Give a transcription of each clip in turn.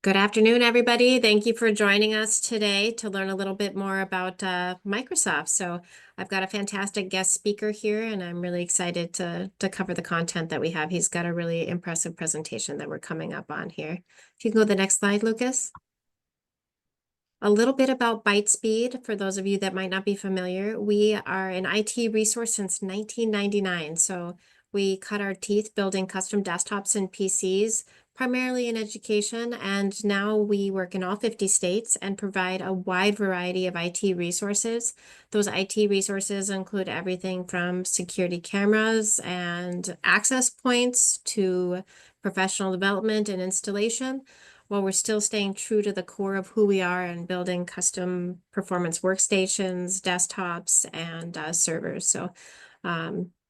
Good afternoon, everybody. Thank you for joining us today to learn a little bit more about Microsoft. So I've got a fantastic guest speaker here, and I'm really excited to cover the content that we have. He's got a really impressive presentation that we're coming up on here. If you can go to the next slide, Lucas. A little bit about ByteSpeed, for those of you that might not be familiar. We are an IT resource since 1999. So we cut our teeth building custom desktops and PCs, primarily in education. And now we work in all 50 states and provide a wide variety of IT resources. Those IT resources include everything from security cameras and access points to professional development and installation, while we're still staying true to the core of who we are and building custom performance workstations, desktops, and servers. So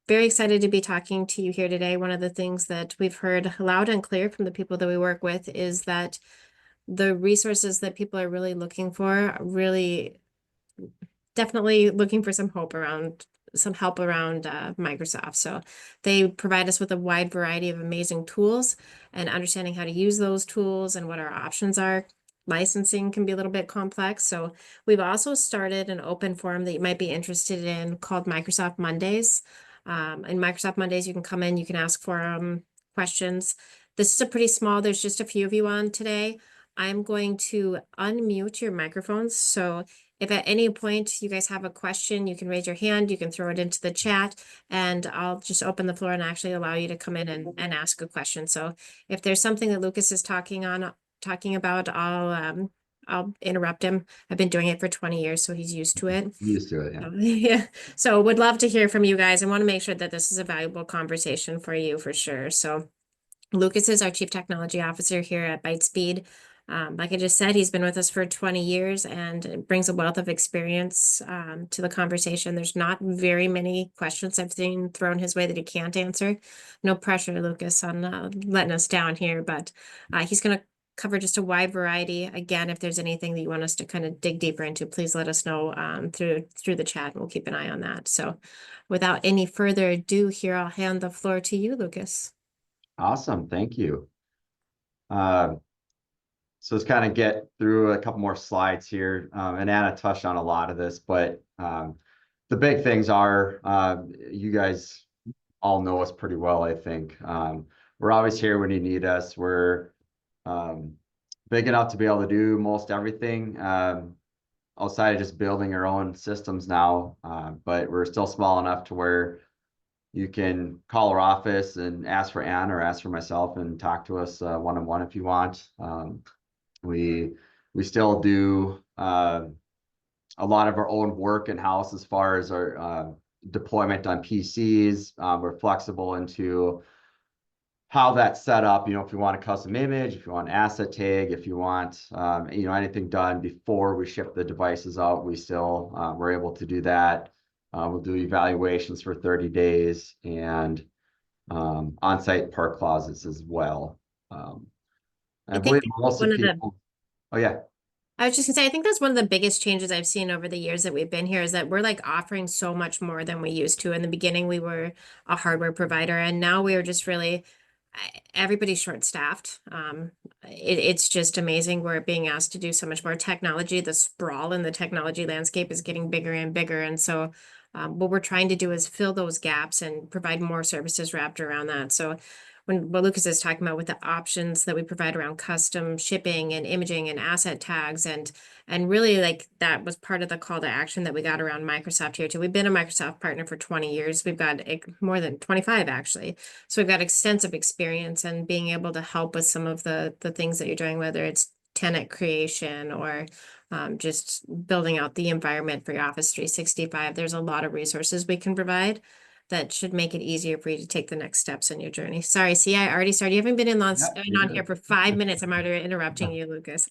very excited to be talking to you here today. One of the things that we've heard loud and clear from the people that we work with is that the resources that people are really looking for, really definitely looking for some help around Microsoft. So they provide us with a wide variety of amazing tools, and understanding how to use those tools and what our options are. Licensing can be a little bit complex. So we've also started an open forum that you might be interested in called Microsoft Mondays. In Microsoft Mondays, you can come in, you can ask forum questions. This is a pretty small, there's just a few of you on today. I'm going to unmute your microphones. So if at any point you guys have a question, you can raise your hand, you can throw it into the chat, and I'll just open the floor and actually allow you to come in and ask a question. So if there's something that Lucas is talking about, I'll interrupt him. I've been doing it for 20 years, so he's used to it. Used to it, yeah. Yeah. So would love to hear from you guys. I want to make sure that this is a valuable conversation for you for sure. So Lucas is our Chief Technology Officer here at ByteSpeed. Like I just said, he's been with us for 20 years and brings a wealth of experience to the conversation. There's not very many questions I've seen thrown his way that he can't answer. No pressure, Lucas, on letting us down here, but he's going to cover just a wide variety. Again, if there's anything that you want us to kind of dig deeper into, please let us know through the chat, and we'll keep an eye on that. So without any further ado here, I'll hand the floor to you, Lucas. Awesome. Thank you. Uh, so let's kind of get through a couple more slides here. And Anna touched on a lot of this, but the big things are you guys all know us pretty well, I think. We're always here when you need us. We're big enough to be able to do most everything outside of just building our own systems now. But we're still small enough to where you can call our office and ask for Ann or ask for myself and talk to us one-on-one if you want. We still do a lot of our own work in-house as far as our deployment on PCs. We're flexible into how that's set up. You know, if you want a custom image, if you want an asset tag, if you want anything done before we ship the devices out, we still we're able to do that. We'll do evaluations for 30 days and on-site park closets as well. I I think believe most of one of the people, oh yeah. I was just gonna say, I think that's one of the biggest changes I've seen over the years that we've been here is that we're like offering so much more than we used to. In the beginning, we were a hardware provider, and now we are just really everybody's short-staffed. It's just amazing. We're being asked to do so much more technology. The sprawl in the technology landscape is getting bigger and bigger, and so what we're trying to do is fill those gaps and provide more services wrapped around that. So what Lucas is talking about with the options that we provide around custom shipping and imaging and asset tags and really like that was part of the call to action that we got around Microsoft here too. We've been a Microsoft partner for 20 years. We've got more than 25 actually. So we've got extensive experience and being able to help with some of the things that you're doing, whether it's tenant creation or just building out the environment for your Office 365. There's a lot of resources we can provide that should make it easier for you to take the next steps in your journey. Sorry, see, I already started. You haven't been Yep, on you're here good. for 5 minutes. I'm already interrupting you, Lucas.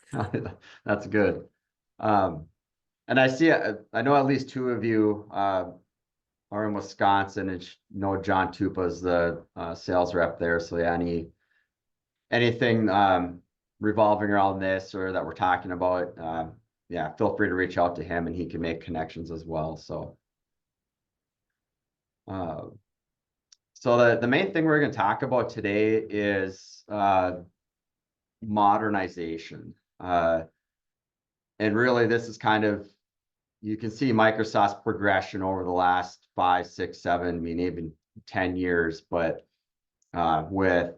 That's good. And I see, I know at least two of you are in Wisconsin, and know John Tupa is the sales rep there. So yeah, anything revolving around this or that we're talking about, yeah, feel free to reach out to him and he can make connections as well. So so the main thing we're going to talk about today is modernization. And really, this is kind of, you can see Microsoft's progression over the last 5, 6, 7, I mean, even 10 years, but with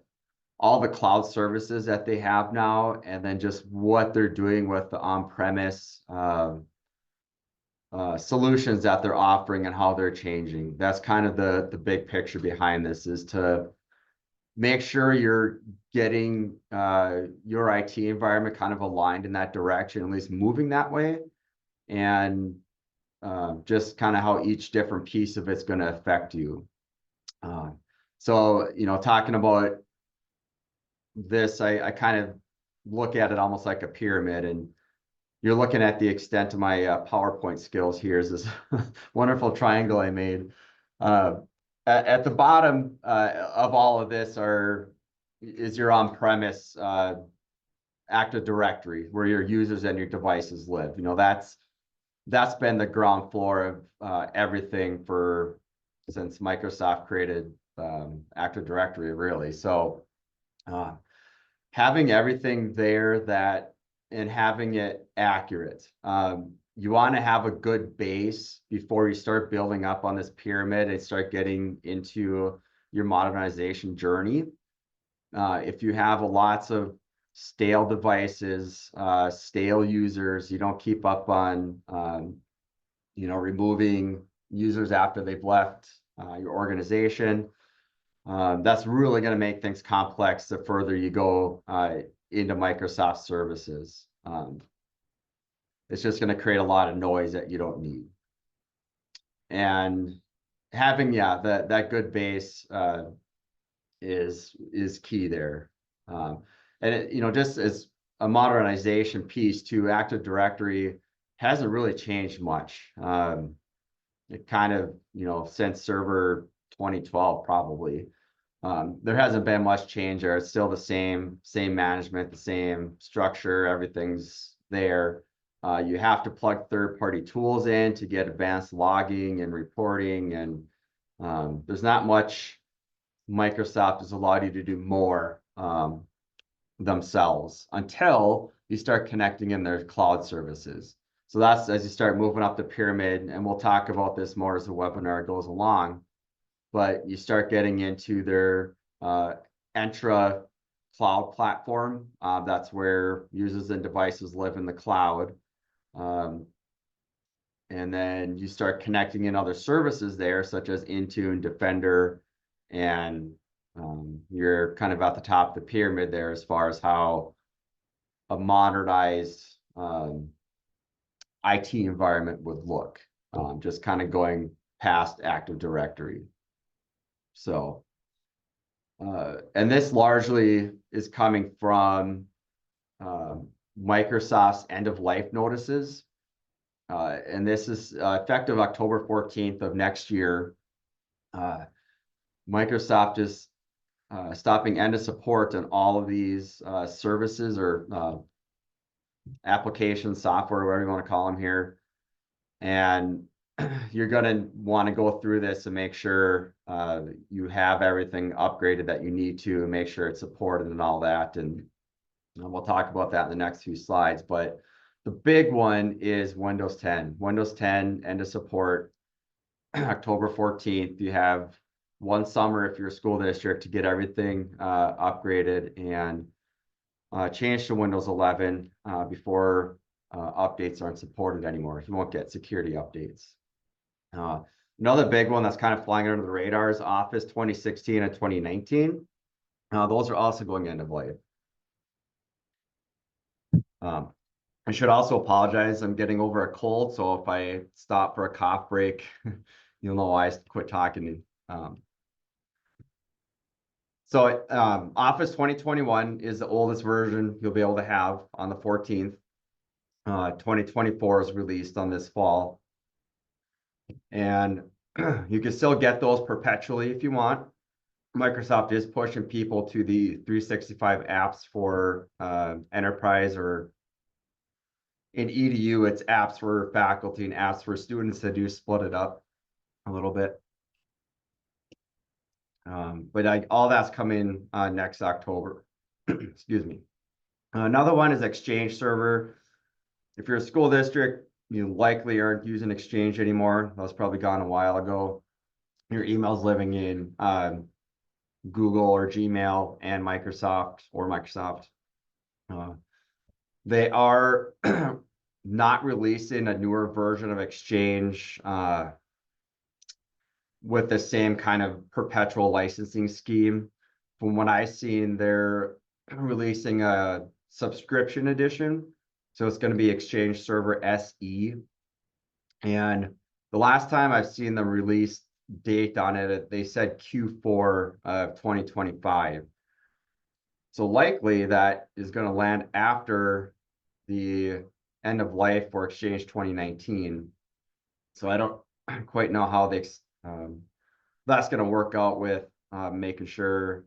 all the cloud services that they have now, and then just what they're doing with the on-premise solutions that they're offering and how they're changing. That's kind of the big picture behind this, is to make sure you're getting your IT environment kind of aligned in that direction, at least moving that way, and just kind of how each different piece of it's going to affect you. So, talking about this, I kind of look at it almost like a pyramid, and you're looking at the extent of my PowerPoint skills here is this wonderful triangle I made. At the bottom of all of this is your on-premise Active Directory, where your users and your devices live. That's been the ground floor of everything since Microsoft created Active Directory, really. So having everything there and having it accurate. You want to have a good base before you start building up on this pyramid and start getting into your modernization journey. If you have lots of stale devices, stale users, you don't keep up on, removing users after they've left your organization. That's really going to make things complex the further you go into Microsoft services. It's just going to create a lot of noise that you don't need. And having, that good base is key there. And just as a modernization piece too, Active Directory hasn't really changed much. It kind of, since Server 2012 probably. There hasn't been much change there. It's still the same management, the same structure, everything's there. You have to plug third-party tools in to get advanced logging and reporting, and there's not much Microsoft has allowed you to do more themselves until you start connecting in their cloud services. So that's as you start moving up the pyramid, and we'll talk about this more as the webinar goes along, but you start getting into their Entra cloud platform. That's where users and devices live in the cloud. And then you start connecting in other services there, such as Intune, Defender, and you're kind of at the top of the pyramid there as far as how a modernized IT environment would look, just kind of going past Active Directory. So, and this largely is coming from Microsoft's end-of-life notices. And this is effective October 14th of next year. Microsoft is stopping end of support on all of these services or applications, software, whatever you want to call them here. And you're going to want to go through this and make sure you have everything upgraded that you need to, and make sure it's supported and all that. And we'll talk about that in the next few slides. But the big one is Windows 10. Windows 10 end of support October 14th. You have one summer if you're a school district to get everything upgraded and change to Windows 11 before updates aren't supported anymore. You won't get security updates. Another big one that's kind of flying under the radar is Office 2016 and 2019. Those are also going end of life. I should also apologize. I'm getting over a cold, so if I stop for a cough break, you'll know why I quit talking. So Office 2021 is the oldest version you'll be able to have on the 14th. 2024 is released on this fall. And you can still get those perpetually if you want. Microsoft is pushing people to the 365 apps for enterprise, or in EDU, it's apps for faculty and apps for students. That do split it up a little bit. But all that's coming next October. Excuse me. Another one is Exchange Server. If you're a school district, you likely aren't using Exchange anymore. That was probably gone a while ago. Your email's living in Google or Gmail and Microsoft. Uh, they are not releasing a newer version of Exchange with the same kind of perpetual licensing scheme. From what I've seen, they're releasing a subscription edition. So it's going to be Exchange Server SE. And the last time I've seen the release date on it, they said Q4 of 2025. So likely that is going to land after the end of life for Exchange 2019. So I don't quite know how that's going to work out with making sure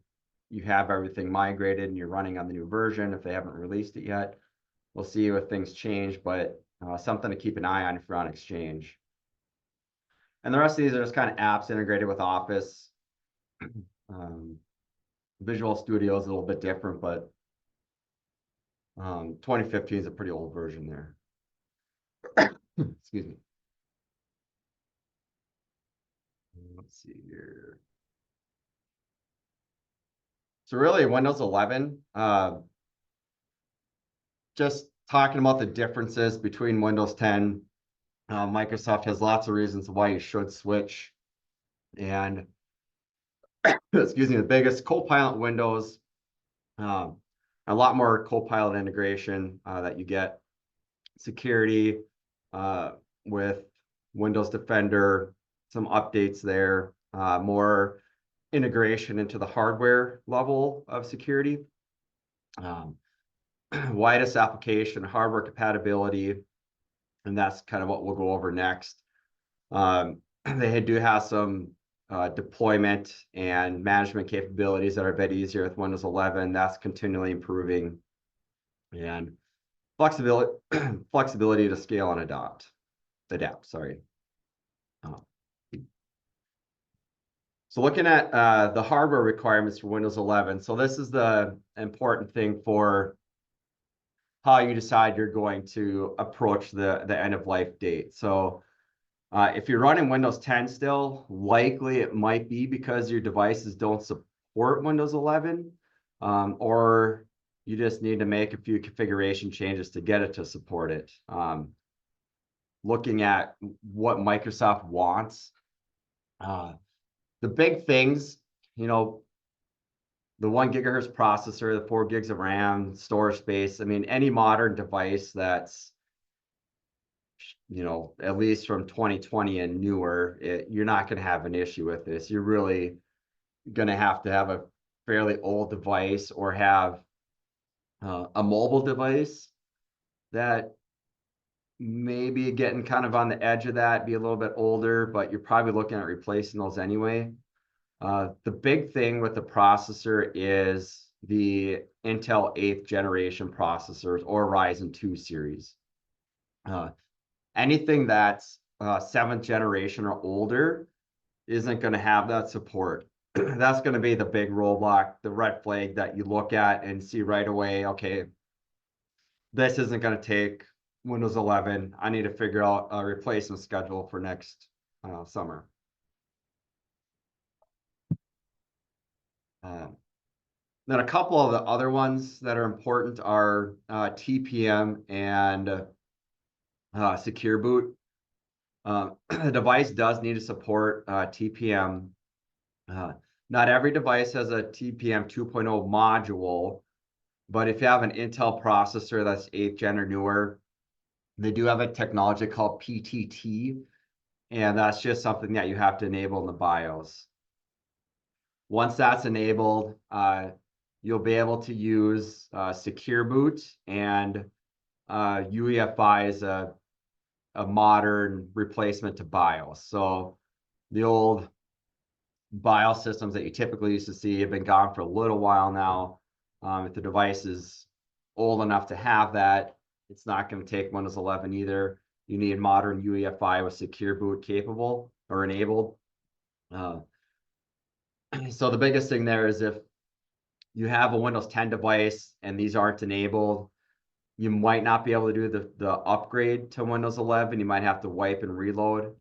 you have everything migrated and you're running on the new version if they haven't released it yet. We'll see if things change, but something to keep an eye on if you're on Exchange. And the rest of these are just kind of apps integrated with Office. Visual Studio is a little bit different, but 2015 is a pretty old version there. Excuse me. Let's see here. So really, Windows 11, just talking about the differences between Windows 10, Microsoft has lots of reasons why you should switch. And excuse me, the biggest Copilot Windows, a lot more Copilot integration that you get. Security with Windows Defender, some updates there, more integration into the hardware level of security. Widest application, hardware compatibility, and that's kind of what we'll go over next. They do have some deployment and management capabilities that are a bit easier with Windows 11. That's continually improving. And flexibility to scale and adapt, sorry. So looking at the hardware requirements for Windows 11. So this is the important thing for how you decide you're going to approach the end of life date. So if you're running Windows 10 still, likely it might be because your devices don't support Windows 11, or you just need to make a few configuration changes to get it to support it. Looking at what Microsoft wants, the big things, you know, the 1 gigahertz processor, the 4 gigs of RAM, storage space. I mean, any modern device that's, you know, at least from 2020 and newer, you're not going to have an issue with this. You're really going to have a fairly old device or have a mobile device that maybe getting kind of on the edge of that, be a little bit older, but you're probably looking at replacing those anyway. The big thing with the processor is the Intel 8th generation processors or Ryzen 2 series. Anything that's 7th generation or older isn't going to have that support. That's going to be the big roadblock, the red flag that you look at and see right away, okay, this isn't going to take Windows 11. I need to figure out a replacement schedule for next summer. Then a couple of the other ones that are important are TPM and Secure Boot. The device does need to support TPM. Not every device has a TPM 2.0 module, but if you have an Intel processor that's 8th gen or newer, they do have a technology called PTT, and that's just something that you have to enable in the BIOS. Once that's enabled, you'll be able to use Secure Boot, and UEFI is a modern replacement to BIOS. So the old BIOS systems that you typically used to see have been gone for a little while now. If the device is old enough to have that, it's not going to take Windows 11 either. You need modern UEFI with Secure Boot capable or enabled. So the biggest thing there is if you have a Windows 10 device and these aren't enabled, you might not be able to do the upgrade to Windows 11. You might have to wipe and reload.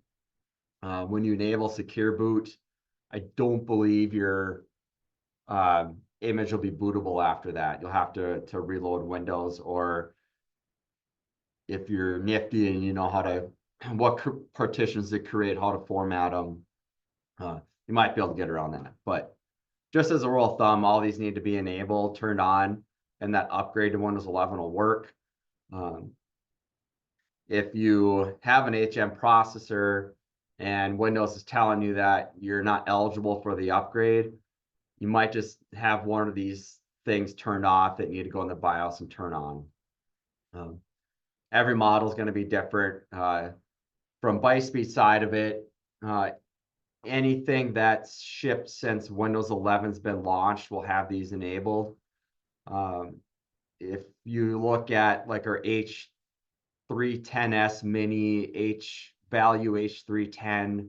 When you enable secure boot, I don't believe your image will be bootable after that. You'll have to reload Windows, or if you're nifty and you know how to what partitions to create, how to format them, you might be able to get around that. But just as a rule of thumb, all these need to be enabled, turned on, and that upgrade to Windows 11 will work. If you have an HM processor and Windows is telling you that you're not eligible for the upgrade, you might just have one of these things turned off that you need to go in the BIOS and turn on. Every model is going to be different. From ByteSpeed side of it, anything that's shipped since Windows 11's been launched will have these enabled. If you look at like our H310S mini value H310,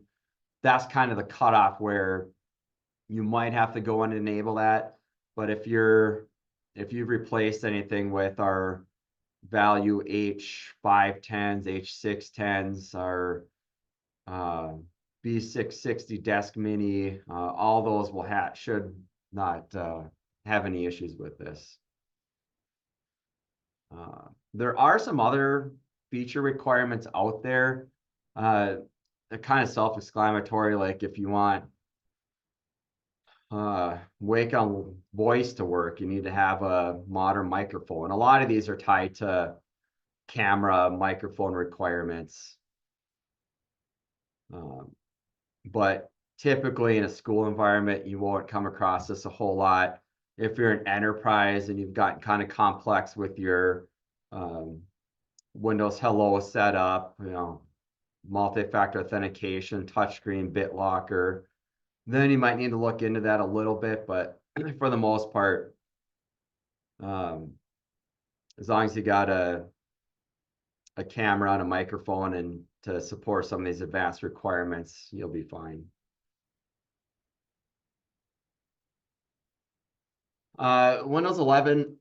that's kind of the cutoff where you might have to go and enable that. But if you've replaced anything with our value H510s, H610s, our B660 desk mini, all those should not have any issues with this. There are some other feature requirements out there. They're kind of self-explanatory, like if you want Wake on voice to work, you need to have a modern microphone. A lot of these are tied to camera microphone requirements. But typically in a school environment, you won't come across this a whole lot. If you're an enterprise and you've got kind of complex with your Windows Hello setup, multi-factor authentication, touchscreen, BitLocker, then you might need to look into that a little bit. But for the most part, as long as you got a camera and a microphone and to support some of these advanced requirements, you'll be fine. Windows 11,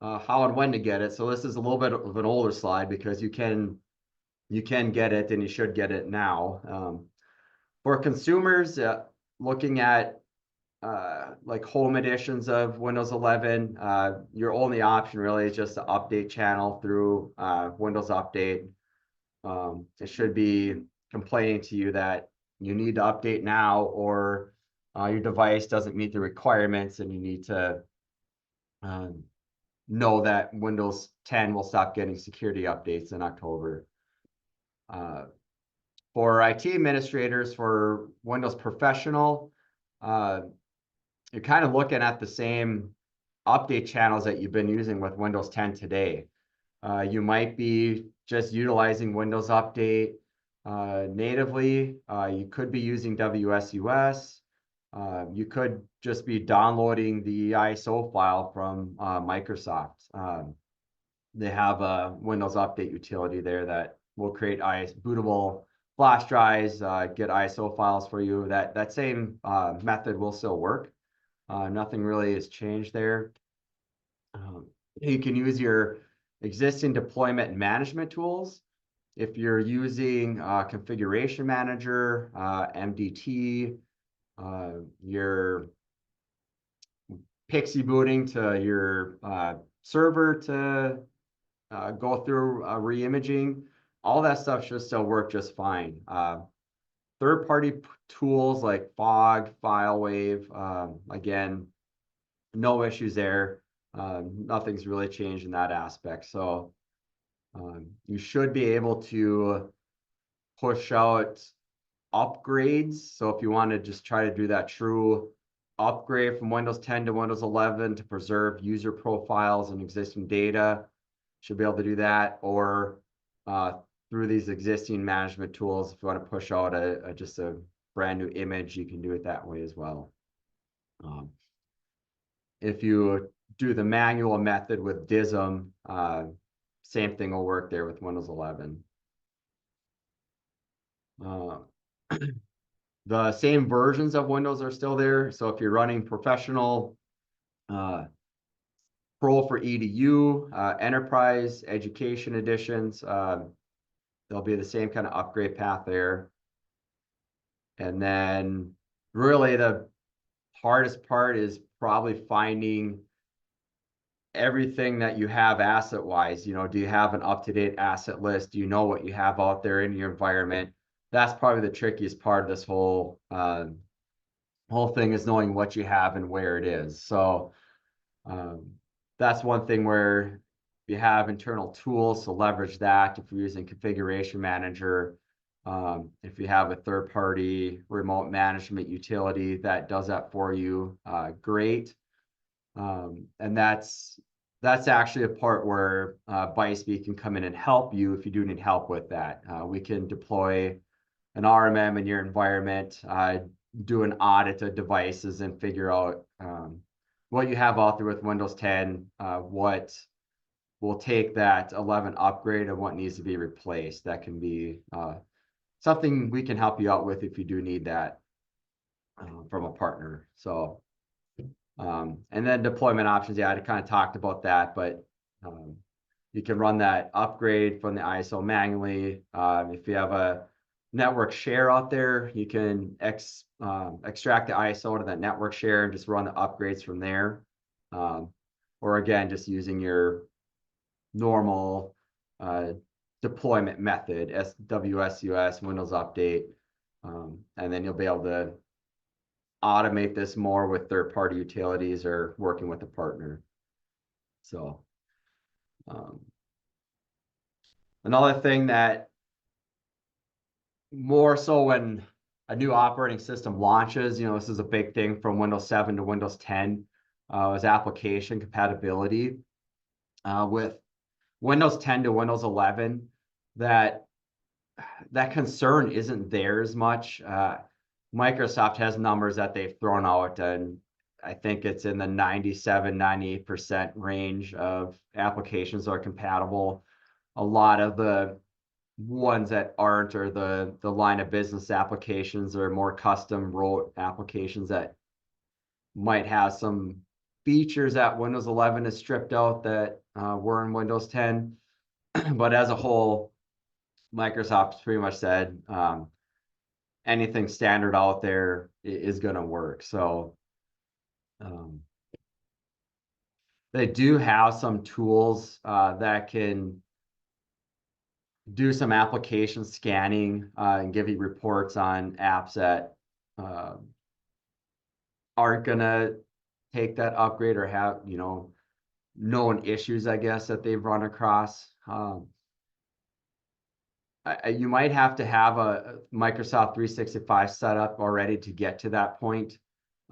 how and when to get it. So this is a little bit of an older slide because you can get it and you should get it now. For consumers, looking at like home editions of Windows 11, your only option really is just to update channel through Windows Update. It should be complaining to you that you need to update now, or your device doesn't meet the requirements and you need to know that Windows 10 will stop getting security updates in October. For IT administrators, for Windows Professional, you're kind of looking at the same update channels that you've been using with Windows 10 today. You might be just utilizing Windows Update natively. You could be using WSUS. You could just be downloading the ISO file from Microsoft. They have a Windows Update utility there that will create bootable flash drives, get ISO files for you. That same method will still work. Nothing really has changed there. You can use your existing deployment management tools. If you're using Configuration Manager, MDT, you're pixie booting to your server to go through re-imaging, all that stuff should still work just fine. Third-party tools like Fog, FileWave, again, no issues there. Nothing's really changed in that aspect. So you should be able to push out upgrades. So if you want to just try to do that true upgrade from Windows 10 to Windows 11 to preserve user profiles and existing data, should be able to do that. Or through these existing management tools, if you want to push out just a brand new image, you can do it that way as well. If you do the manual method with DISM, same thing will work there with Windows 11. The same versions of Windows are still there. So if you're running professional Pro for EDU, Enterprise, Education editions. There'll be the same kind of upgrade path there. And then really the hardest part is probably finding everything that you have asset wise. You know, do you have an up-to-date asset list? Do you know what you have out there in your environment? That's probably the trickiest part of this whole thing, is knowing what you have and where it is. So that's one thing where you have internal tools to leverage that. If you're using Configuration Manager, if you have a third-party remote management utility that does that for you, great. And that's actually a part where ByteSpeed can come in and help you if you do need help with that. We can deploy an RMM in your environment, do an audit of devices, and figure out what you have out there with Windows 10, what will take that 11 upgrade and what needs to be replaced. That can be something we can help you out with if you do need that from a partner. So, and then deployment options, yeah, I kind of talked about that, but you can run that upgrade from the ISO manually. If you have a network share out there, you can extract the ISO to that network share and just run the upgrades from there. Or again, just using your normal deployment method, WSUS, Windows Update, and then you'll be able to automate this more with third-party utilities or working with a partner. So another thing that more so when a new operating system launches, you know, this is a big thing from Windows 7 to Windows 10, is application compatibility. With Windows 10 to Windows 11, that concern isn't there as much. Microsoft has numbers that they've thrown out, and I think it's in the 97-98% range of applications that are compatible. A lot of the ones that aren't are the line of business applications, or more custom wrote applications that might have some features that Windows 11 is stripped out that were in Windows 10. But as a whole, Microsoft's pretty much said anything standard out there is going to work. So they do have some tools that can do some application scanning and give you reports on apps that aren't going to take that upgrade or have, you know, known issues, I guess, that they've run across. You might have to have a Microsoft 365 setup already to get to that point.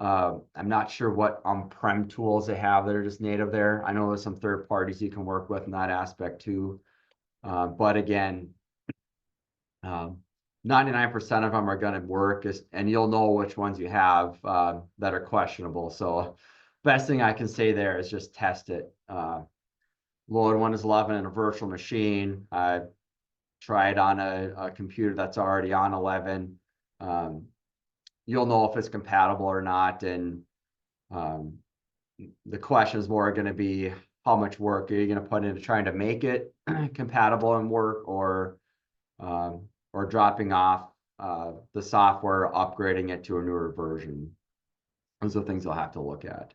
I'm not sure what on-prem tools they have that are just native there. I know there's some third parties you can work with in that aspect too. But again, 99% of them are going to work, and you'll know which ones you have that are questionable. So best thing I can say there is just test it. Load Windows 11 in a virtual machine. Try it on a computer that's already on 11. You'll know if it's compatible or not. And the question is more going to be, how much work are you going to put into trying to make it compatible and work, or dropping off the software, upgrading it to a newer version. Those are things you'll have to look at.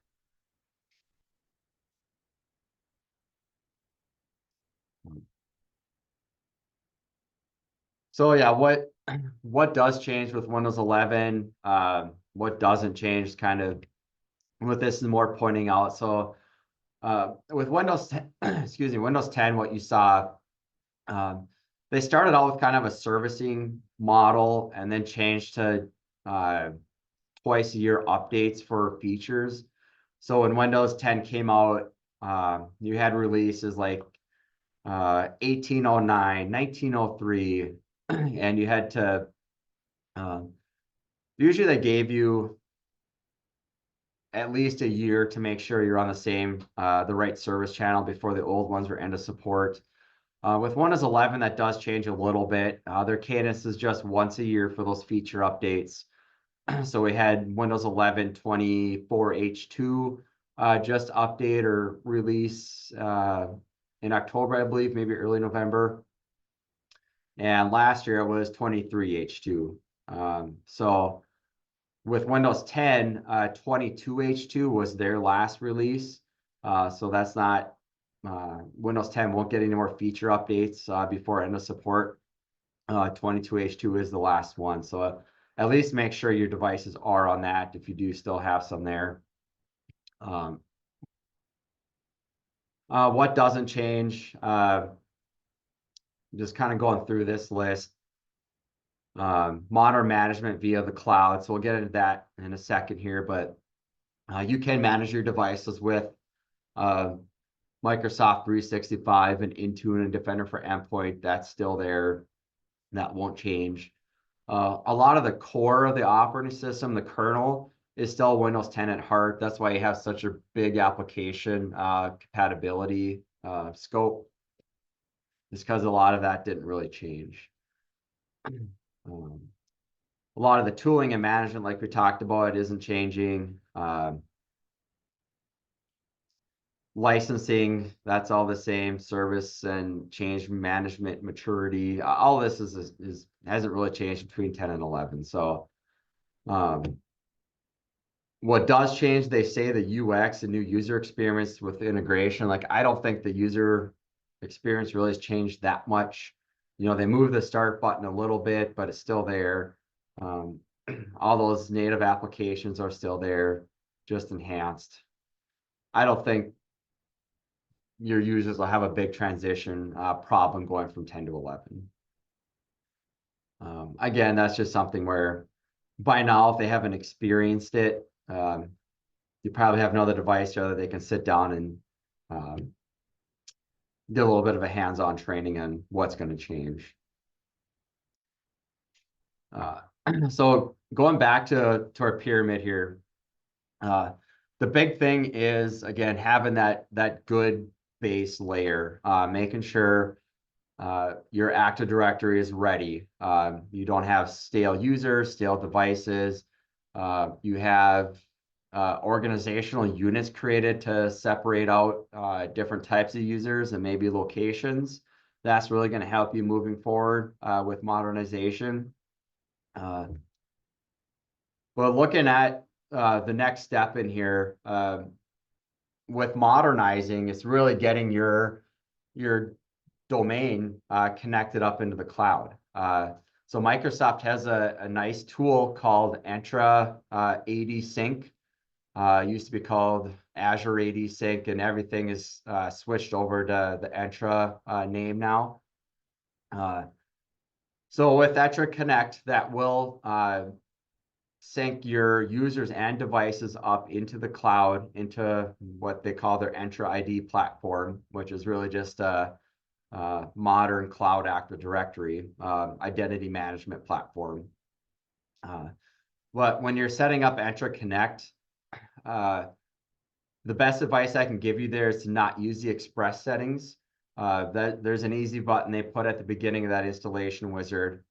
So yeah, what does change with Windows 11? What doesn't change, kind of what this is more pointing out. So with Windows 10, excuse me, Windows 10, what you saw, they started out with kind of a servicing model and then changed to twice a year updates for features. So when Windows 10 came out, you had releases like 1809, 1903, and you had to, usually they gave you at least a year to make sure you're on the right service channel before the old ones were end of support. With Windows 11, that does change a little bit. Their cadence is just once a year for those feature updates. So we had Windows 11 24H2 just update or release in October, I believe, maybe early November. And last year it was 23H2. So with Windows 10, 22H2 was their last release. So that's not, Windows 10 won't get any more feature updates before end of support. 22H2 is the last one. So at least make sure your devices are on that if you do still have some there. What doesn't change? Just kind of going through this list. Modern management via the cloud. So we'll get into that in a second here, but you can manage your devices with Microsoft 365 and Intune and Defender for Endpoint. That's still there. That won't change. A lot of the core of the operating system, the kernel, is still Windows 10 at heart. That's why you have such a big application compatibility scope. It's because a lot of that didn't really change. A lot of the tooling and management, like we talked about, isn't changing. Licensing, that's all the same. Service and change management, maturity, all this hasn't really changed between 10 and 11. So what does change, they say the UX and new user experience with integration. Like, I don't think the user experience really has changed that much. You know, they moved the start button a little bit, but it's still there. All those native applications are still there, just enhanced. I don't think your users will have a big transition problem going from 10 to 11. Again, that's just something where by now, if they haven't experienced it, you probably have another device that they can sit down and get a little bit of a hands-on training on what's going to change. So going back to our pyramid here, the big thing is, again, having that good base layer, making sure your Active Directory is ready. You don't have stale users, stale devices. You have organizational units created to separate out different types of users and maybe locations. That's really going to help you moving forward with modernization. But looking at the next step in here, with modernizing, it's really getting your domain connected up into the cloud. So Microsoft has a nice tool called Entra AD Sync. Used to be called Azure AD Sync, and everything is switched over to the Entra name now. So with Entra Connect, that will sync your users and devices up into the cloud, into what they call their Entra ID platform, which is really just a modern cloud Active Directory identity management platform. But when you're setting up Entra Connect, the best advice I can give you there is to not use the Express settings. There's an easy button they put at the beginning of that installation wizard.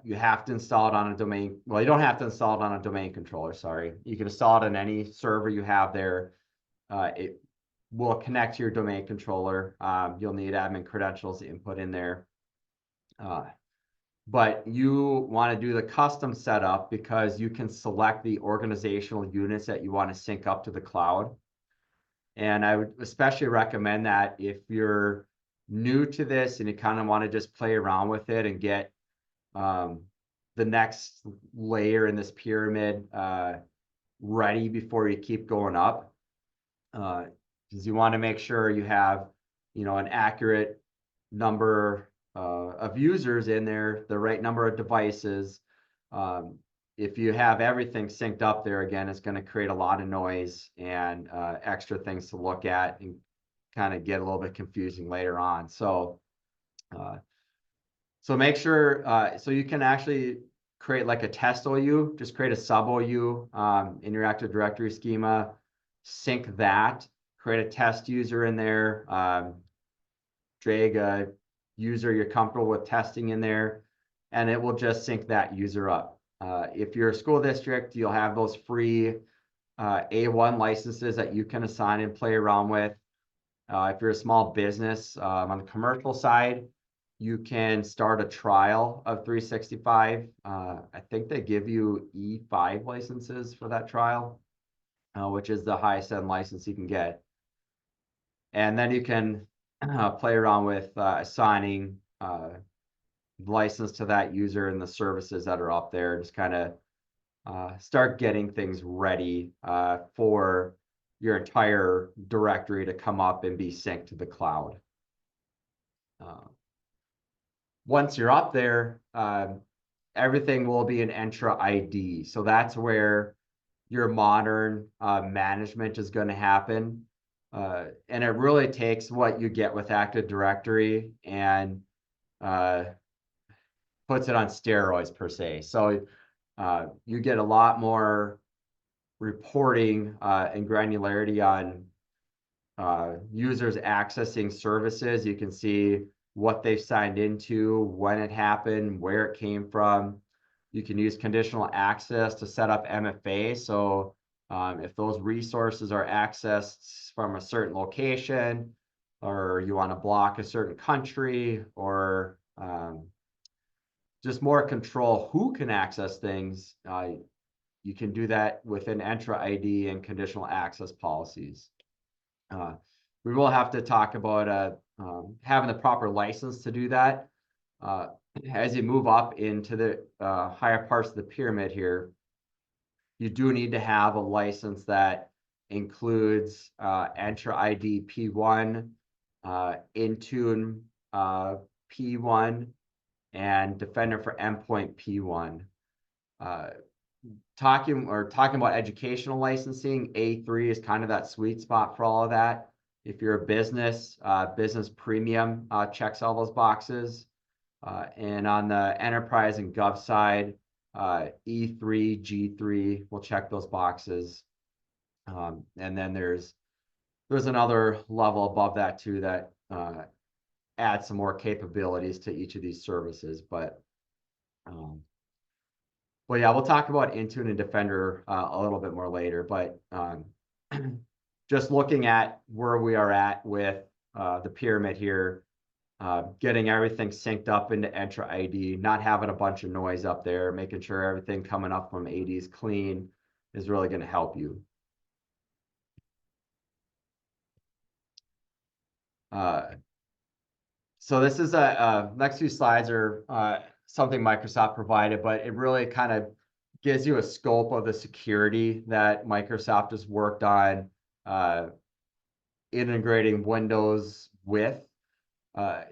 You have to install it on a domain. Well, you don't have to install it on a domain controller, sorry. You can install it on any server you have there. It will connect to your domain controller. You'll need admin credentials to input in there. But you want to do the custom setup because you can select the organizational units that you want to sync up to the cloud. And I would especially recommend that if you're new to this and you kind of want to just play around with it and get the next layer in this pyramid ready before you keep going up. Because you want to make sure you have, an accurate number of users in there, the right number of devices. If you have everything synced up there, again, it's going to create a lot of noise and extra things to look at and kind of get a little bit confusing later on. So make sure, so you can actually create like a test OU, just create a sub OU in your Active Directory schema, sync that, create a test user in there, drag a user you're comfortable with testing in there, and it will just sync that user up. If you're a school district, you'll have those free A1 licenses that you can assign and play around with. If you're a small business, on the commercial side, you can start a trial of 365. I think they give you E5 licenses for that trial, which is the highest end license you can get. And then you can play around with assigning license to that user and the services that are up there. Just kind of start getting things ready for your entire directory to come up and be synced to the cloud. Once you're up there, everything will be an Entra ID. So that's where your modern management is going to happen. And it really takes what you get with Active Directory and puts it on steroids per se. So you get a lot more reporting and granularity on users accessing services. You can see what they've signed into, when it happened, where it came from. You can use conditional access to set up MFA. So if those resources are accessed from a certain location, or you want to block a certain country, or just more control who can access things, you can do that within Entra ID and conditional access policies. We will have to talk about having the proper license to do that. As you move up into the higher parts of the pyramid here, you do need to have a license that includes Entra ID P1, Intune P1, and Defender for Endpoint P1. Talking about educational licensing, A3 is kind of that sweet spot for all of that. If you're a business, business premium checks all those boxes. And on the enterprise and gov side, E3, G3 will check those boxes. And then there's another level above that too that adds some more capabilities to each of these services. But well, yeah, we'll talk about Intune and Defender a little bit more later, but just looking at where we are at with the pyramid here, getting everything synced up into Entra ID, not having a bunch of noise up there, making sure everything coming up from AD is clean is really going to help you. So this is next few slides are something Microsoft provided, but it really kind of gives you a scope of the security that Microsoft has worked on integrating Windows with.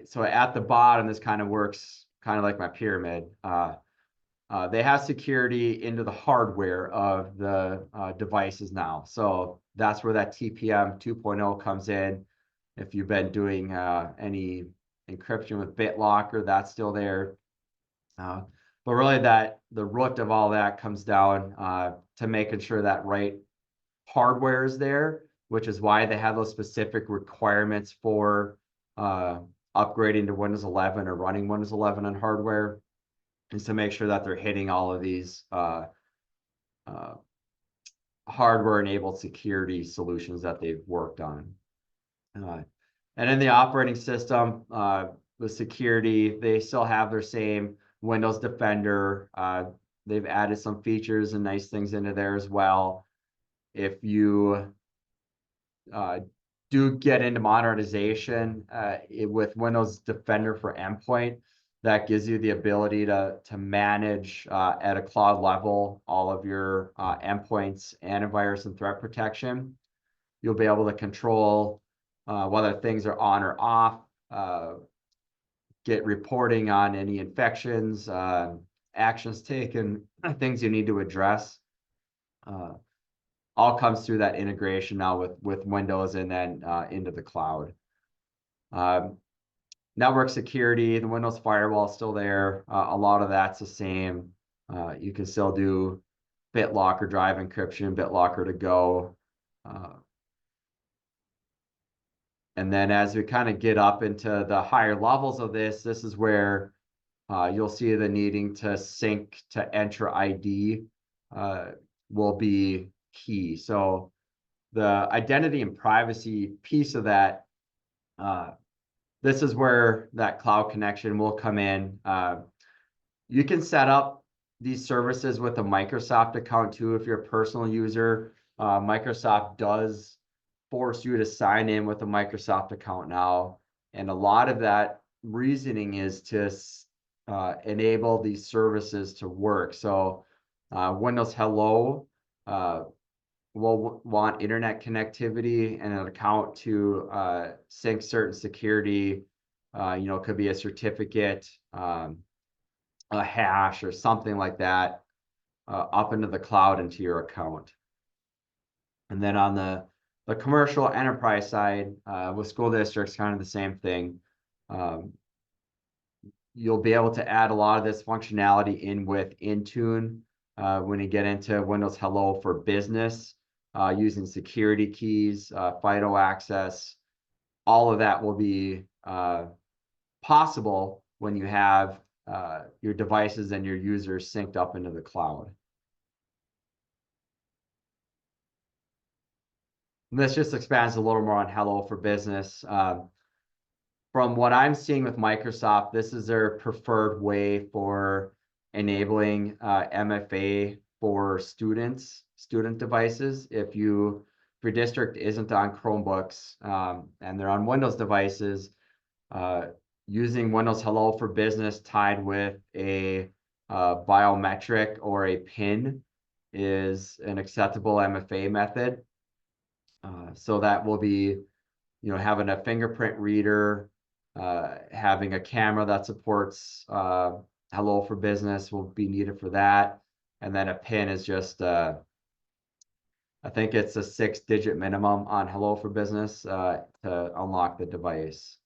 So at the bottom, this kind of works kind of like my pyramid. They have security into the hardware of the devices now. So that's where that TPM 2.0 comes in. If you've been doing any encryption with BitLocker, that's still there. But really the root of all that comes down to making sure that right hardware is there, which is why they have those specific requirements for upgrading to Windows 11 or running Windows 11 on hardware, is to make sure that they're hitting all of these hardware-enabled security solutions that they've worked on. And in the operating system, the security, they still have their same Windows Defender. They've added some features and nice things into there as well. If you do get into modernization with Windows Defender for Endpoint, that gives you the ability to manage at a cloud level all of your endpoints, antivirus, and threat protection. You'll be able to control whether things are on or off, get reporting on any infections, actions taken, things you need to address. All comes through that integration now with Windows and then into the cloud. Network security, the Windows firewall is still there. A lot of that's the same. You can still do BitLocker drive encryption, BitLocker to go. And then as we kind of get up into the higher levels of this is where you'll see the needing to sync to Entra ID will be key. So the identity and privacy piece of that, this is where that cloud connection will come in. You can set up these services with a Microsoft account too if you're a personal user. Microsoft does force you to sign in with a Microsoft account now. And a lot of that reasoning is to enable these services to work. So Windows Hello will want internet connectivity and an account to sync certain security. It could be a certificate, a hash, or something like that up into the cloud into your account. And then on the commercial enterprise side, with school districts, kind of the same thing. You'll be able to add a lot of this functionality in with Intune when you get into Windows Hello for Business, using security keys, FIDO access. All of that will be possible when you have your devices and your users synced up into the cloud. And this just expands a little more on Hello for Business. From what I'm seeing with Microsoft, this is their preferred way for enabling MFA for student devices. If your district isn't on Chromebooks and they're on Windows devices, using Windows Hello for Business tied with a biometric or a PIN is an acceptable MFA method. So that will be, having a fingerprint reader, having a camera that supports Hello for Business will be needed for that. And then a PIN is just, I think it's a 6-digit minimum on Hello for Business to unlock the device.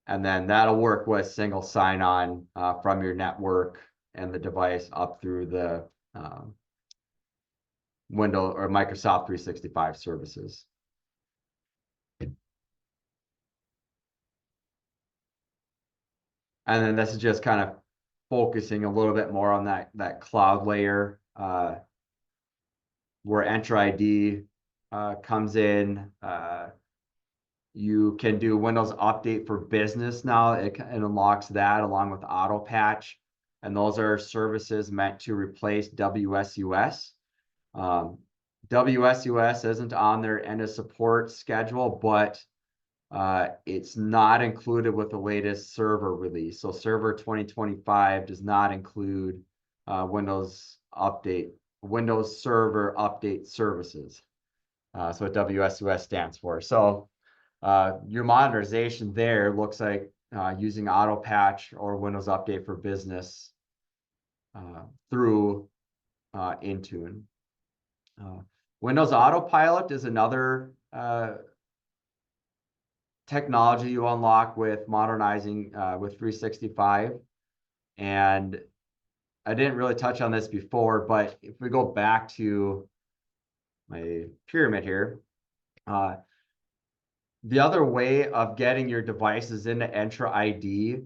And then that'll work with single sign-on from your network and the device up through the Windows or Microsoft 365 services. And then this is just kind of focusing a little bit more on that cloud layer where Entra ID comes in. You can do Windows Update for Business now. It unlocks that along with Auto Patch. And those are services meant to replace WSUS. WSUS isn't on their end of support schedule, but it's not included with the latest server release. So Server 2025 does not include Windows Server Update Services. So what WSUS stands for. So your modernization there looks like using Auto Patch or Windows Update for Business through Intune. Windows Autopilot is another technology you unlock with modernizing with 365. And I didn't really touch on this before, but if we go back to my pyramid here, the other way of getting your devices into Entra ID,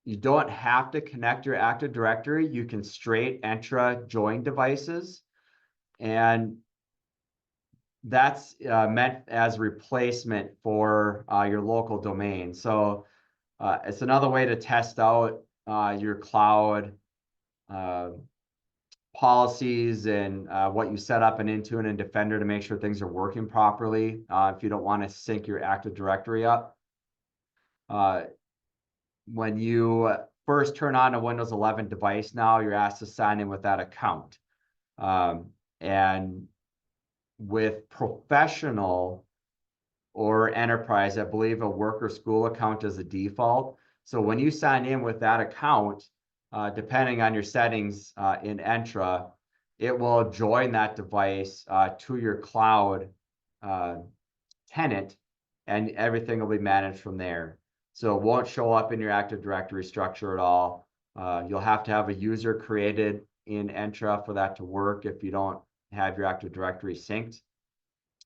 you don't have to connect your Active Directory. You can straight Entra join devices. And that's meant as replacement for your local domain. So it's another way to test out your cloud policies and what you set up in Intune and Defender to make sure things are working properly if you don't want to sync your Active Directory up. When you first turn on a Windows 11 device now, you're asked to sign in with that account. And with professional or enterprise, I believe a work or school account is a default. So when you sign in with that account, depending on your settings in Entra, it will join that device to your cloud tenant, and everything will be managed from there. So it won't show up in your Active Directory structure at all. You'll have to have a user created in Entra for that to work if you don't have your Active Directory synced.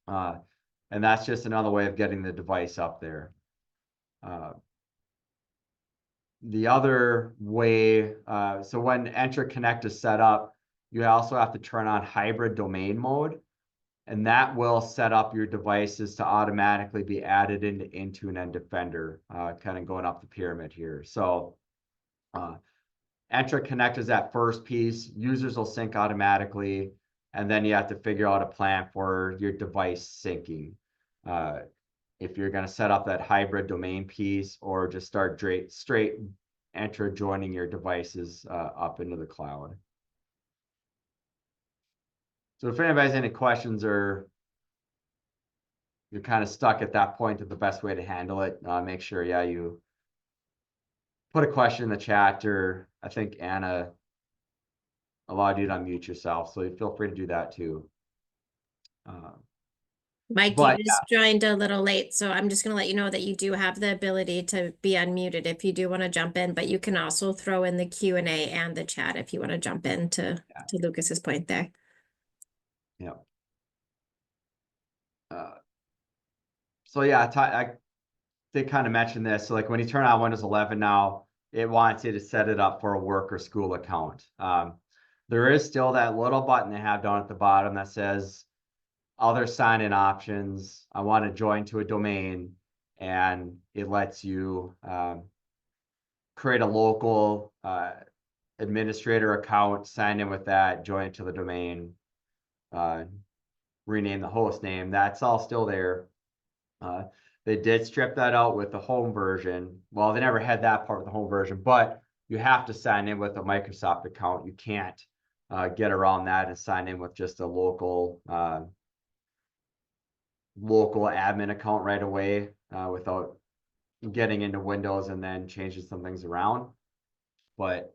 And that's just another way of getting the device up there. The other way, so when Entra Connect is set up, you also have to turn on hybrid domain mode, and that will set up your devices to automatically be added into Intune and Defender, kind of going up the pyramid here. So Entra Connect is that first piece. Users will sync automatically, and then you have to figure out a plan for your device syncing. If you're going to set up that hybrid domain piece, or just start straight Entra joining your devices up into the cloud. So if anybody has any questions, or you're kind of stuck at that point of the best way to handle it, make sure, you put a question in the chat, or I think Anna allowed you to unmute yourself, so feel free to do that too. Mike, But you just joined a little late, so I'm just going to let you know that you do have the ability to be unmuted if you do want to jump in, but you can also throw in the Q&A and the chat if you want to jump in to Lucas's point there. Yeah. So yeah, I did kind of mention this. So like when you turn on Windows 11 now, it wants you to set it up for a work or school account. There is still that little button they have down at the bottom that says other sign-in options. I want to join to a domain, and it lets you create a local administrator account, sign in with that, join to the domain, rename the host name. That's all still there. They did strip that out with the home version. Well, they never had that part with the home version, but you have to sign in with a Microsoft account. You can't get around that and sign in with just a local admin account right away without getting into Windows and then changing some things around. But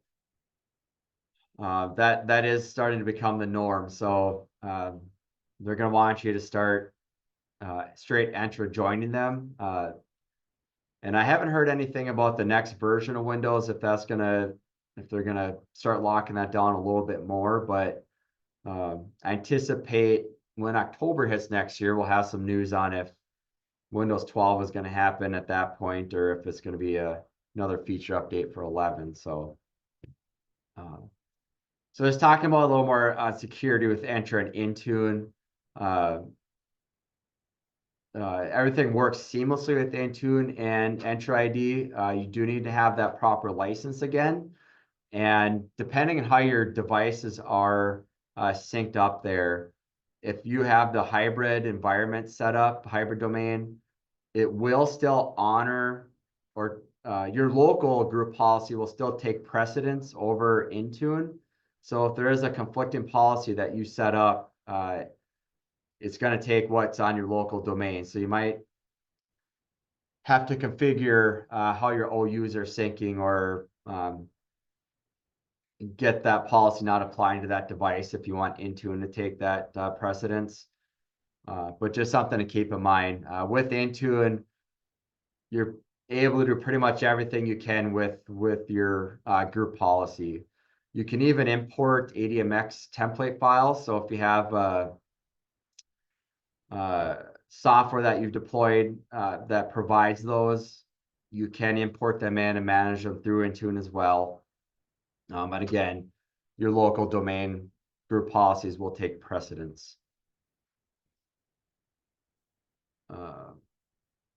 that is starting to become the norm. So they're going to want you to start straight Entra joining them. And I haven't heard anything about the next version of Windows, if they're gonna start locking that down a little bit more. But I anticipate when October hits next year, we'll have some news on if Windows 12 is going to happen at that point, or if it's going to be another feature update for 11. So just talking about a little more security with Entra and Intune. Everything works seamlessly with Intune and Entra ID. You do need to have that proper license again. And depending on how your devices are synced up there, if you have the hybrid environment set up, hybrid domain, it will still honor, or your local group policy will still take precedence over Intune. So if there is a conflicting policy that you set up, it's going to take what's on your local domain. So you might have to configure how your OUs are syncing, or get that policy not applying to that device if you want Intune to take that precedence. But just something to keep in mind. With Intune, you're able to do pretty much everything you can with your group policy. You can even import ADMX template files. So if you have software that you've deployed that provides those, you can import them in and manage them through Intune as well. But again, your local domain group policies will take precedence.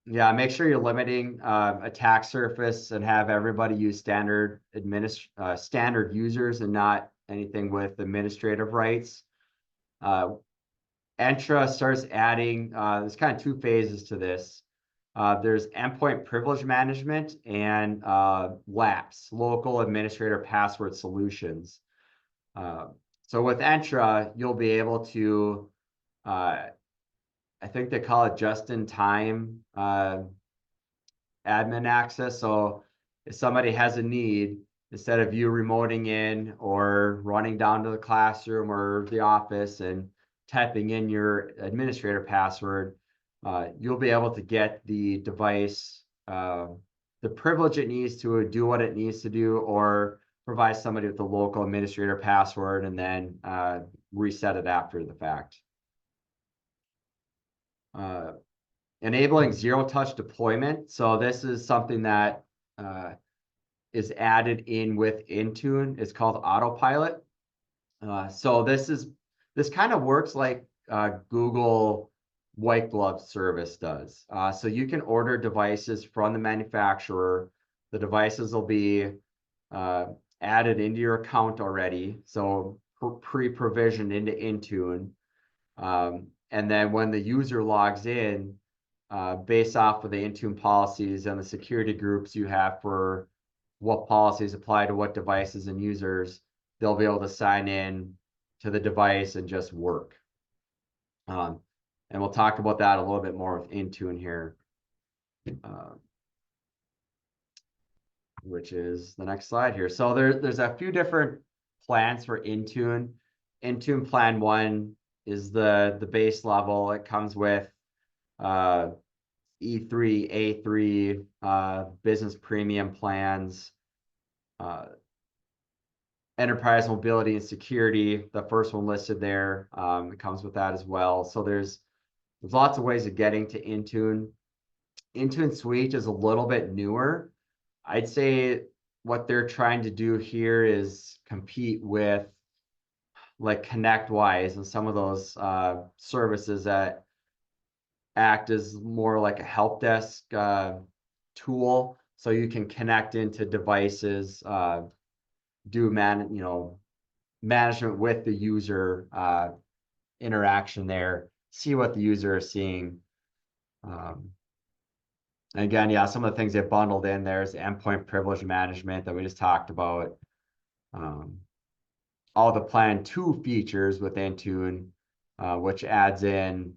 Yeah, make sure you're limiting attack surface and have everybody use standard users and not anything with administrative rights. Entra starts adding, there's kind of two phases to this. There's endpoint privilege management and LAPS, local administrator password solutions. So with Entra, you'll be able to, I think they call it just-in-time admin access. So if somebody has a need, instead of you remoting in or running down to the classroom or the office and typing in your administrator password, you'll be able to get the device the privilege it needs to do what it needs to do, or provide somebody with the local administrator password and then reset it after the fact. Enabling zero-touch deployment. So this is something that is added in with Intune. It's called Autopilot. So this kind of works like Google white glove service does. So you can order devices from the manufacturer. The devices will be uh, added into your account already, so pre-provisioned into Intune. And then when the user logs in, based off of the Intune policies and the security groups you have for what policies apply to what devices and users, they'll be able to sign in to the device and just work. And we'll talk about that a little bit more with Intune here, which is the next slide here. So there's a few different plans for Intune. Intune Plan 1 is the base level. It comes with E3, A3, business premium plans, enterprise mobility and security, the first one listed there. It comes with that as well. So there's lots of ways of getting to Intune. Intune Suite is a little bit newer. I'd say what they're trying to do here is compete with like ConnectWise and some of those services that act as more like a help desk tool. So you can connect into devices, do management with the user interaction there, see what the user is seeing. Again, yeah, some of the things they bundled in there is endpoint privilege management that we just talked about. All the Plan 2 features with Intune, which adds in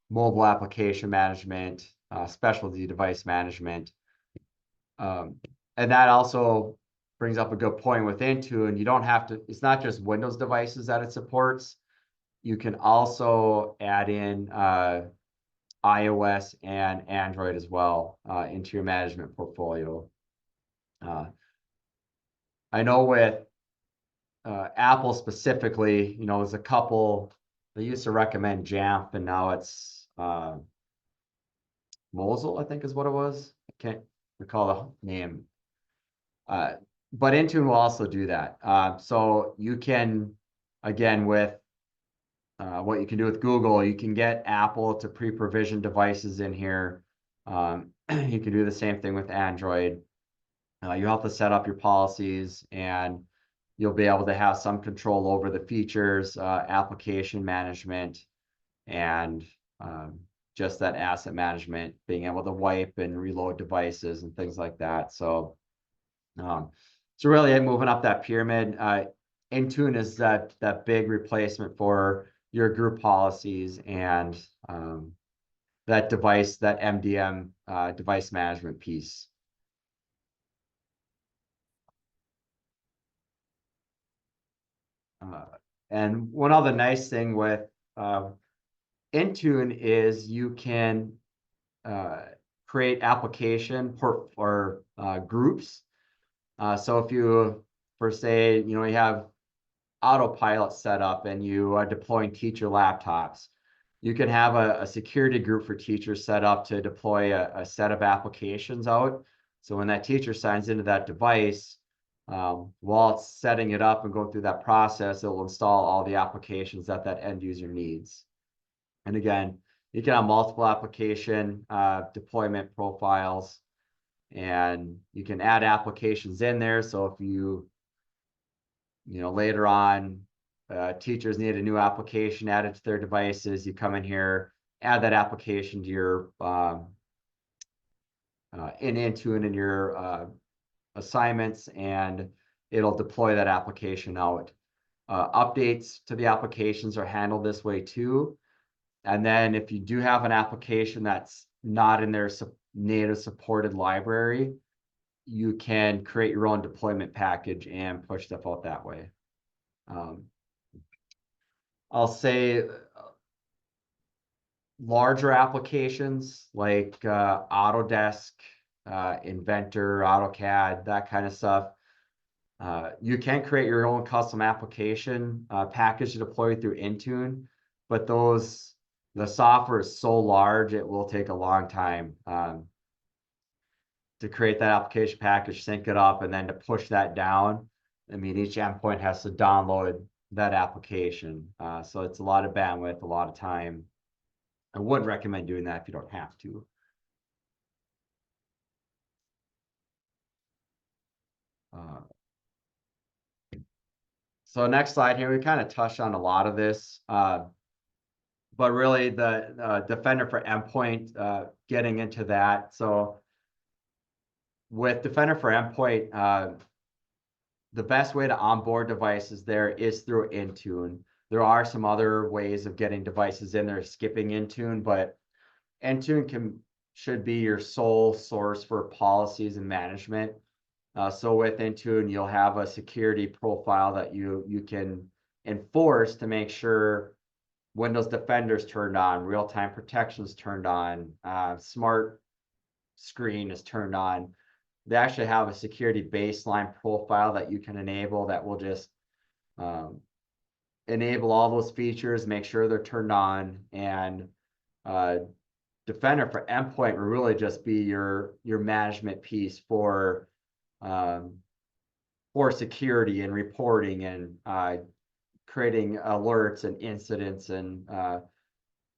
mobile application management, specialty device management. And that also brings up a good point with Intune. You don't have to, it's not just Windows devices that it supports. You can also add in iOS and Android as well into your management portfolio. I know with Apple specifically, there's a couple, they used to recommend Jamf and now it's Mosel, I think is what it was. I can't recall the name. But Intune will also do that. So you can, again, with what you can do with Google, you can get Apple to pre-provision devices in here. You can do the same thing with Android. You have to set up your policies and you'll be able to have some control over the features, application management, and just that asset management, being able to wipe and reload devices and things like that. So really moving up that pyramid, Intune is that big replacement for your group policies and that MDM device management piece. And one other nice thing with Intune is you can create application or groups. So if you, for say, you have Autopilot set up and you are deploying teacher laptops, you can have a security group for teachers set up to deploy a set of applications out. So when that teacher signs into that device, while it's setting it up and going through that process, it will install all the applications that end user needs. And again, you can have multiple application deployment profiles, and you can add applications in there. So if later on, teachers need a new application added to their devices, you come in here, add that application to your in Intune in your assignments, and it'll deploy that application out. Updates to the applications are handled this way too. And then if you do have an application that's not in their native supported library, you can create your own deployment package and push stuff out that way. I'll say larger applications like Autodesk, Inventor, AutoCAD, that kind of stuff. You can create your own custom application package to deploy through Intune, but the software is so large, it will take a long time to create that application package, sync it up, and then to push that down. I mean, each endpoint has to download that application. So it's a lot of bandwidth, a lot of time. I wouldn't recommend doing that if you don't have to. So next slide here, we kind of touched on a lot of this, but really the Defender for Endpoint, getting into that. So with Defender for Endpoint, the best way to onboard devices there is through Intune. There are some other ways of getting devices in there, skipping Intune, but Intune should be your sole source for policies and management. So with Intune, you'll have a security profile that you can enforce to make sure Windows Defender's turned on, real-time protection's turned on, smart screen is turned on. They actually have a security baseline profile that you can enable that will just enable all those features, make sure they're turned on, and Defender for Endpoint will really just be your management piece for security and reporting and creating alerts and incidents and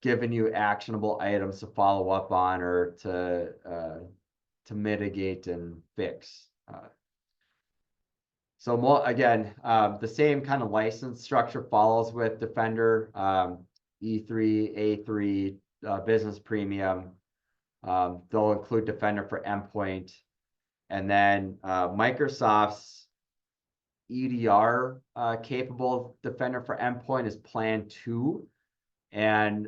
giving you actionable items to follow up on or to mitigate and fix. So again, the same kind of license structure follows with Defender, E3, A3, Business Premium. They'll include Defender for Endpoint. And then Microsoft's EDR capable Defender for Endpoint is Plan 2. And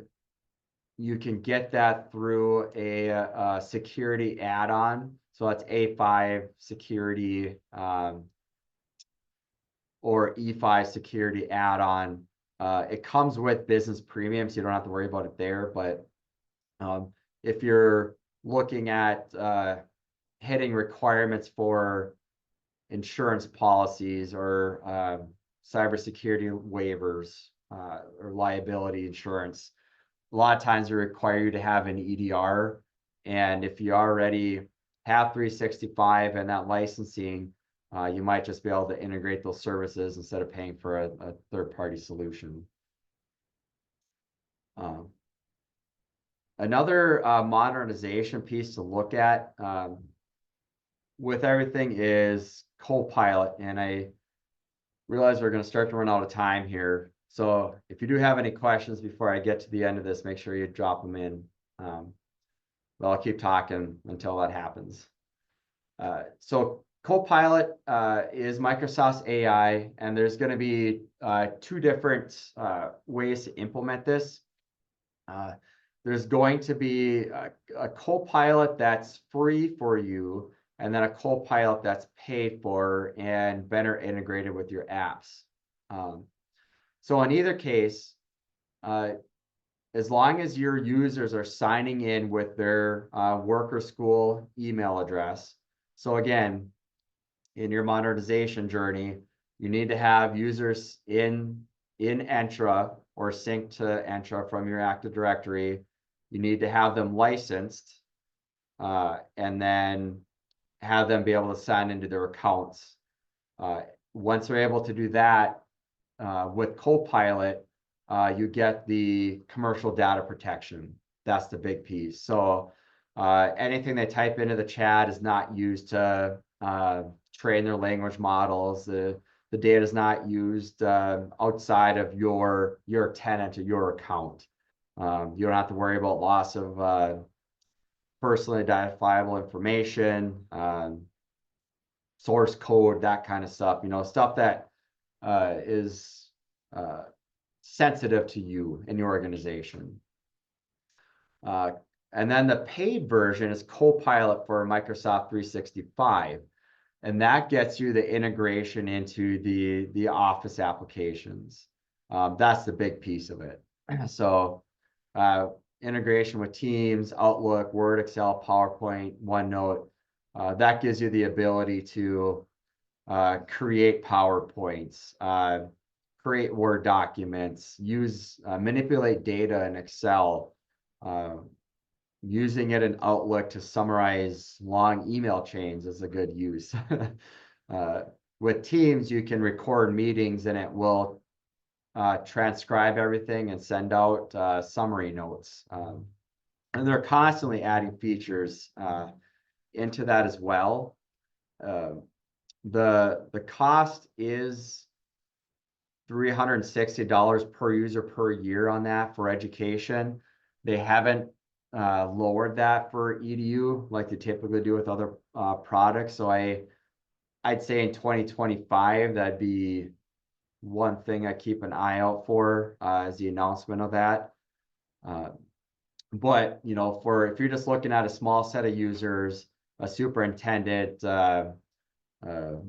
you can get that through a security add-on. So that's A5 security or E5 security add-on. It comes with Business Premium, so you don't have to worry about it there. But if you're looking at hitting requirements for insurance policies or cybersecurity waivers or liability insurance, a lot of times they require you to have an EDR. And if you already have 365 and that licensing, you might just be able to integrate those services instead of paying for a third-party solution. Another modernization piece to look at with everything is Copilot. And I realize we're going to start to run out of time here. So if you do have any questions before I get to the end of this, make sure you drop them in. But I'll keep talking until that happens. So Copilot is Microsoft's AI, and there's going to be two different ways to implement this. There's going to be a Copilot that's free for you, and then a Copilot that's paid for and better integrated with your apps. So in either case, as long as your users are signing in with their work or school email address. So again, in your modernization journey, you need to have users in Entra or synced to Entra from your Active Directory. You need to have them licensed and then have them be able to sign into their accounts. Once they're able to do that, with Copilot, you get the commercial data protection. That's the big piece. So anything they type into the chat is not used to train their language models. The data is not used outside of your tenant or your account. You don't have to worry about loss of personally identifiable information, source code, that kind of stuff. Stuff that is sensitive to you and your organization. And then the paid version is Copilot for Microsoft 365. And that gets you the integration into the Office applications. That's the big piece of it. So integration with Teams, Outlook, Word, Excel, PowerPoint, OneNote. That gives you the ability to create PowerPoints, create Word documents, manipulate data in Excel, using it in Outlook to summarize long email chains is a good use. with Teams, you can record meetings and it will transcribe everything and send out summary notes. And they're constantly adding features into that as well. The cost is $360 per user per year on that for education. They haven't lowered that for EDU like they typically do with other products. So I'd say in 2025, that'd be one thing I keep an eye out for is the announcement of that. But you know, if you're just looking at a small set of users, a superintendent,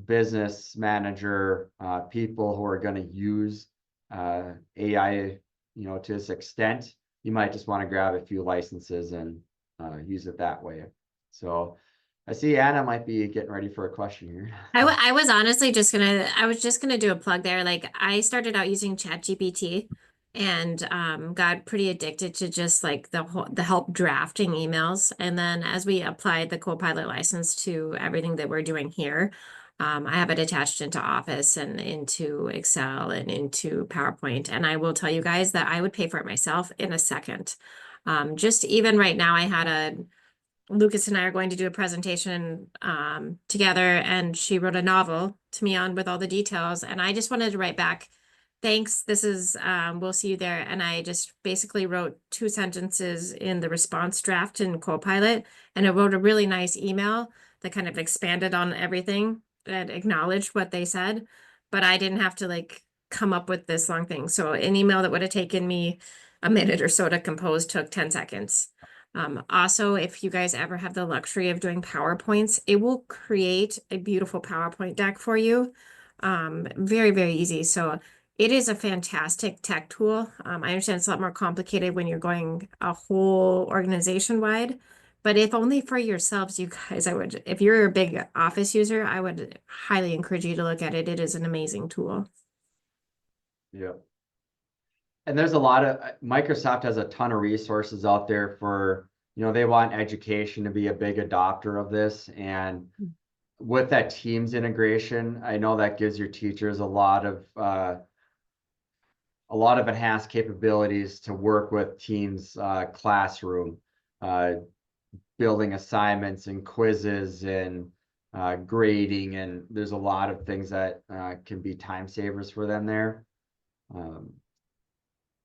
business manager, people who are going to use AI, you know, to this extent, you might just want to grab a few licenses and use it that way. So I see Anna might be getting ready for a question here. I was honestly just gonna, I was just gonna do a plug there. Like I started out using ChatGPT and got pretty addicted to just like the help drafting emails. And then as we applied the Copilot license to everything that we're doing here, I have it attached into Office and into Excel and into PowerPoint. And I will tell you guys that I would pay for it myself in a second. Just even right now, I had a Lucas and I are going to do a presentation together, and she wrote a novel to me on with all the details. And I just wanted to write back, thanks. This is we'll see you there. And I just basically wrote 2 sentences in the response draft in Copilot, and it wrote a really nice email that kind of expanded on everything and acknowledged what they said. But I didn't have to like come up with this long thing. So an email that would have taken me a minute or so to compose took 10 seconds. Also, if you guys ever have the luxury of doing PowerPoints, it will create a beautiful PowerPoint deck for you. Very, very easy. So it is a fantastic tech tool. I understand it's a lot more complicated when you're going a whole organization wide, but if only for yourselves, you guys, if you're a big Office user, I would highly encourage you to look at it. It is an amazing tool. Yeah. And there's a lot of Microsoft has a ton of resources out there for, you know, they want education to be a big adopter of this. And with that Teams integration, I know that gives your teachers a lot of enhanced capabilities to work with Teams classroom, building assignments and quizzes and grading. And there's a lot of things that can be time savers for them there.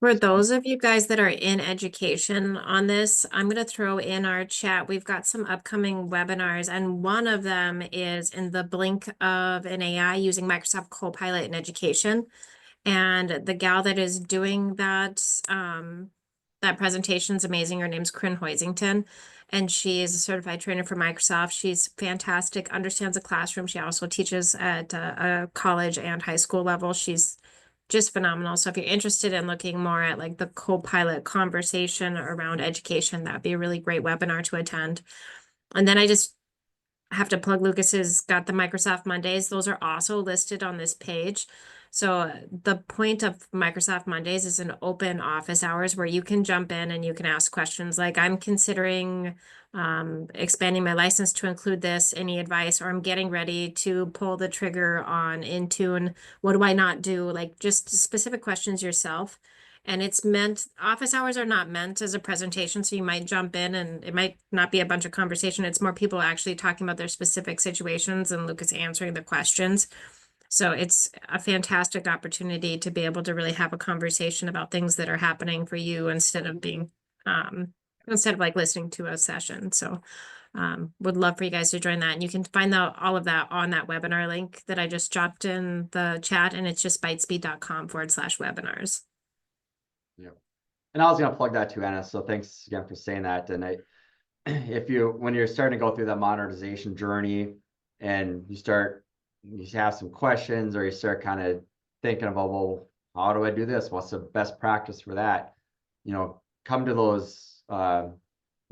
For those of you guys that are in education on this, I'm going to throw in our chat. We've got some upcoming webinars, and one of them is in the blink of an AI using Microsoft Copilot in education. And the gal that is doing that presentation is amazing. Her name's Corinne Hoisington, and she is a certified trainer for Microsoft. She's fantastic, understands the classroom. She also teaches at a college and high school level. She's just phenomenal. So if you're interested in looking more at like the Copilot conversation around education, that'd be a really great webinar to attend. And then I just have to plug Lucas's got the Microsoft Mondays. Those are also listed on this page. So the point of Microsoft Mondays is an open office hours where you can jump in and you can ask questions like, I'm considering expanding my license to include this, any advice, or I'm getting ready to pull the trigger on Intune. What do I not do? Like just specific questions yourself. And it's meant, office hours are not meant as a presentation, so you might jump in and it might not be a bunch of conversation. It's more people actually talking about their specific situations and Lucas answering the questions. So it's a fantastic opportunity to be able to really have a conversation about things that are happening for you instead of instead of like listening to a session. So would love for you guys to join that. And you can find all of that on that webinar link that I just dropped in the chat, and it's just bytespeed.com/webinars. Yeah. And I was going to plug that too, Anna. So thanks again for saying that. And when you're starting to go through that modernization journey and you have some questions or you start kind of thinking about, well, how do I do this? What's the best practice for that? You know, come to those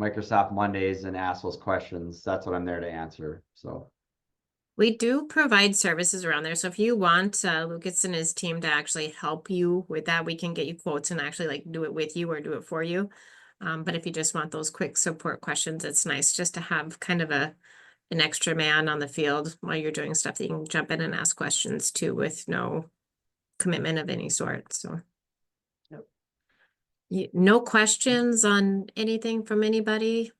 Microsoft Mondays and ask those questions. That's what I'm there to answer. So. We do provide services around there. So if you want Lucas and his team to actually help you with that, we can get you quotes and actually like do it with you or do it for you. But if you just want those quick support questions, it's nice just to have kind of an extra man on the field while you're doing stuff that you can jump in and ask questions to with no commitment of any sort. So no questions on anything from anybody?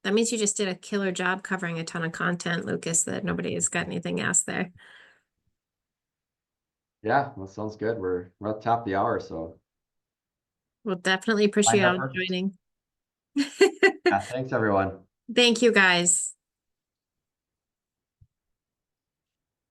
That means you just did a killer job covering a ton of content, Lucas, that nobody has got anything asked there. Yeah, that sounds good. We're at the top of the hour, so We'll definitely appreciate lined up y'all perfect. joining. Yeah, thanks everyone. Thank you, guys.